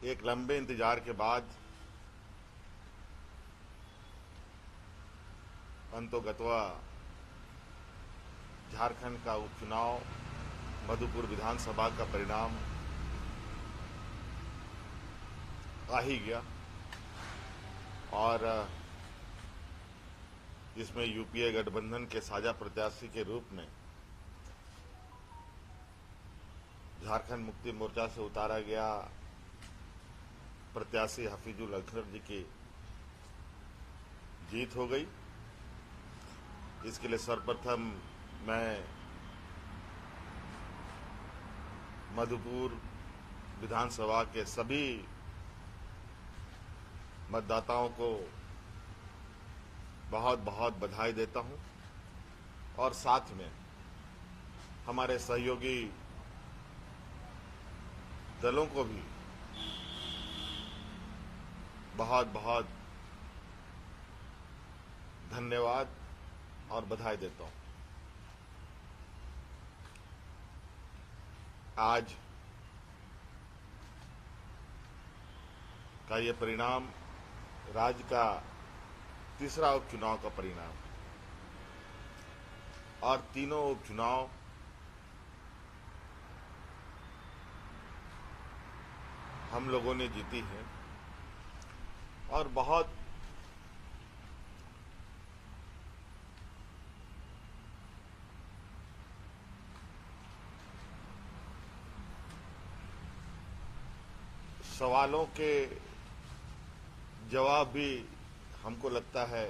एक लंबे इंतजार के बाद अंतोगत्वा झारखंड का उपचुनाव, मधुपुर विधानसभा का परिणाम आ ही गया और इसमें यूपीए गठबंधन के साझा प्रत्याशी के रूप में झारखंड मुक्ति मोर्चा से उतारा गया प्रत्याशी हफीजुल अख्तर जी की जीत हो गई। इसके लिए सर्वप्रथम मैं मधुपुर विधानसभा के सभी मतदाताओं को बहुत बहुत बधाई देता हूं और साथ में हमारे सहयोगी दलों को भी बहुत बहुत धन्यवाद और बधाई देता हूं। आज का ये परिणाम राज्य का तीसरा उपचुनाव का परिणाम और तीनों उपचुनाव हम लोगों ने जीती है और बहुत सवालों के जवाब भी हमको लगता है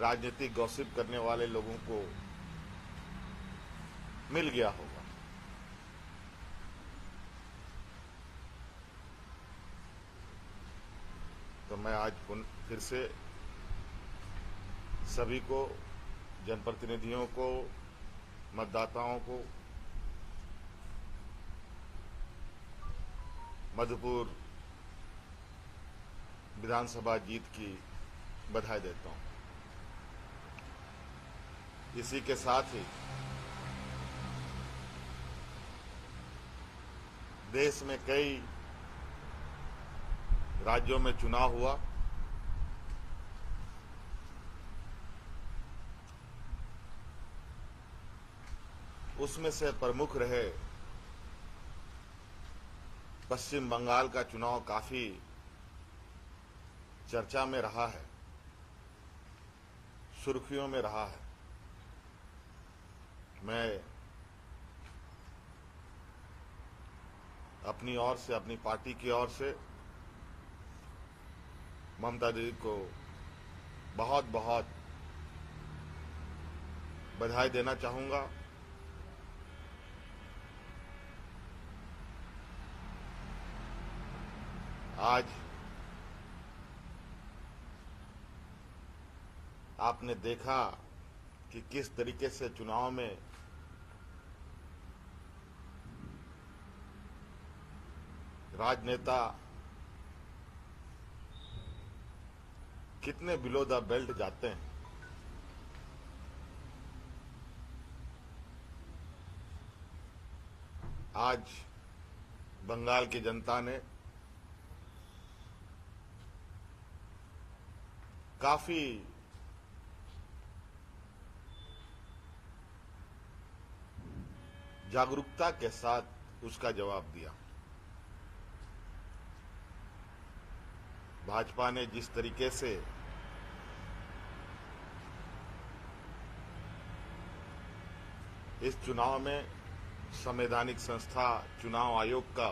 राजनीतिक गॉसिप करने वाले लोगों को मिल गया होगा। तो मैं आज फिर से सभी को, जनप्रतिनिधियों को, मतदाताओं को मधुपुर विधानसभा जीत की बधाई देता हूं। इसी के साथ ही देश में कई राज्यों में चुनाव हुआ। उसमें से प्रमुख रहे पश्चिम बंगाल का चुनाव काफी चर्चा में रहा है, सुर्खियों में रहा है। मैं अपनी ओर से, अपनी पार्टी की ओर से ममता दीदी को बहुत बहुत बधाई देना चाहूंगा। आज आपने देखा कि किस तरीके से चुनाव में राजनेता कितने बिलो द बेल्ट जाते हैं। आज बंगाल की जनता ने काफी जागरूकता के साथ उसका जवाब दिया। भाजपा ने जिस तरीके से इस चुनाव में संवैधानिक संस्था चुनाव आयोग का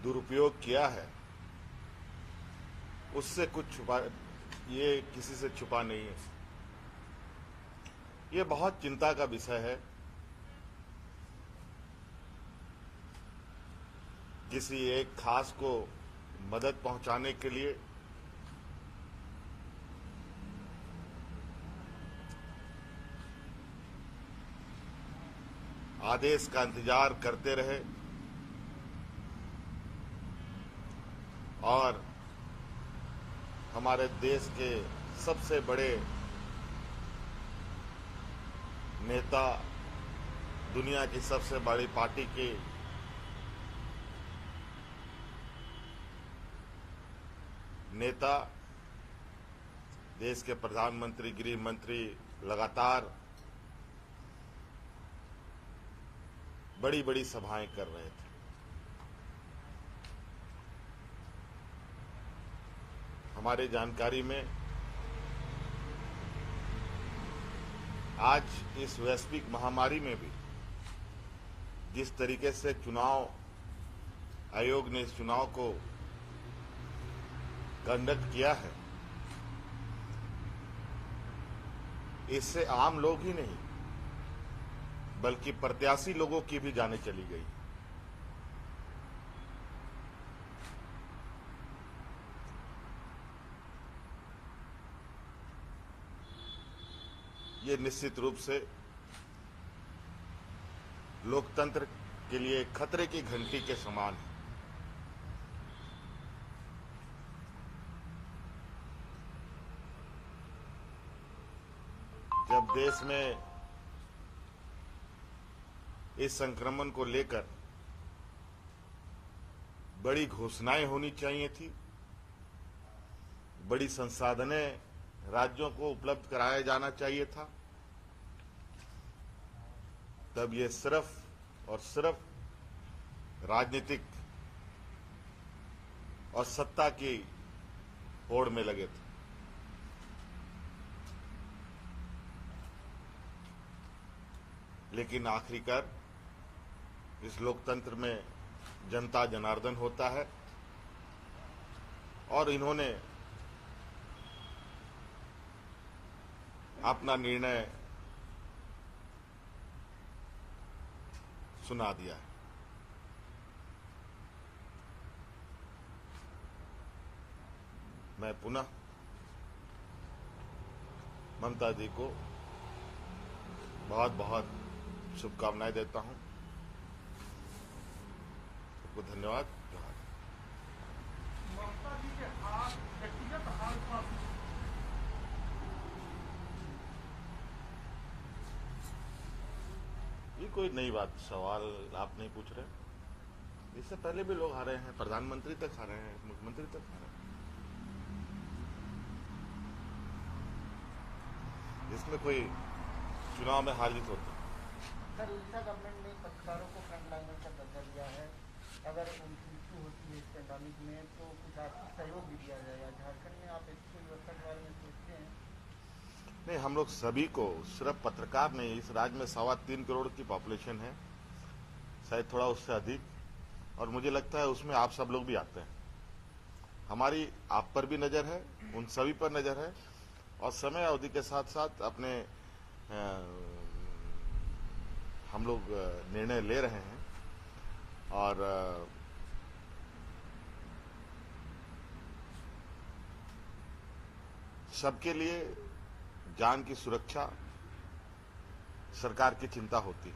दुरुपयोग किया है, उससे कुछ छुपा, ये किसी से छुपा नहीं है। ये बहुत चिंता का विषय है। किसी एक खास को मदद पहुंचाने के लिए आदेश का इंतजार करते रहे और हमारे देश के सबसे बड़े नेता दुनिया की सबसे बड़ी पार्टी की नेता, देश के प्रधानमंत्री, गृह मंत्री लगातार बड़ी बड़ी सभाएं कर रहे थे। हमारे जानकारी में आज इस वैश्विक महामारी में भी जिस तरीके से चुनाव आयोग ने इस चुनाव को कंडक्ट किया है, इससे आम लोग ही नहीं बल्कि प्रत्याशी लोगों की भी जानें चली गई। ये निश्चित रूप से लोकतंत्र के लिए खतरे की घंटी के समान है। जब देश में इस संक्रमण को लेकर बड़ी घोषणाएं होनी चाहिए थी, बड़ी संसाधनें राज्यों को उपलब्ध कराया जाना चाहिए था, तब ये सिर्फ और सिर्फ राजनीतिक और सत्ता की होड़ में लगे थे। लेकिन आखिरकार इस लोकतंत्र में जनता जनार्दन होता है और इन्होंने अपना निर्णय सुना दिया है। मैं पुनः ममता जी को बहुत बहुत शुभकामनाएं देता हूं। सबको धन्यवाद। ममता जी के हाथ व्यक्तिगत हाथ पर ये कोई नई बात, सवाल आप नहीं पूछ रहे। इससे पहले भी लोग आ रहे हैं, प्रधानमंत्री तक आ रहे हैं, मुख्यमंत्री तक आ रहे हैं। इसमें कोई चुनाव में हार जीत होती है। सर, उड़ीसा गवर्नमेंट ने पत्रकारों को फ्रंटलाइनर का दर्जा दिया है। अगर उनकी मृत्यु होती है इस पैंडेमिक में तो कुछ आर्थिक सहयोग भी दिया जाएगा। झारखंड में आप ऐसी कोई व्यवस्था के बारे में सोचते हैं? नहीं, हम लोग सभी को, सिर्फ पत्रकार नहीं, इस राज्य में 3.25 करोड़ की पॉपुलेशन है, शायद थोड़ा उससे अधिक, और मुझे लगता है उसमें आप सब लोग भी आते हैं। हमारी आप पर भी नजर है, उन सभी पर नजर है, और समय अवधि के साथ साथ अपने हम लोग निर्णय ले रहे हैं। और सबके लिए जान की सुरक्षा सरकार की चिंता होती है।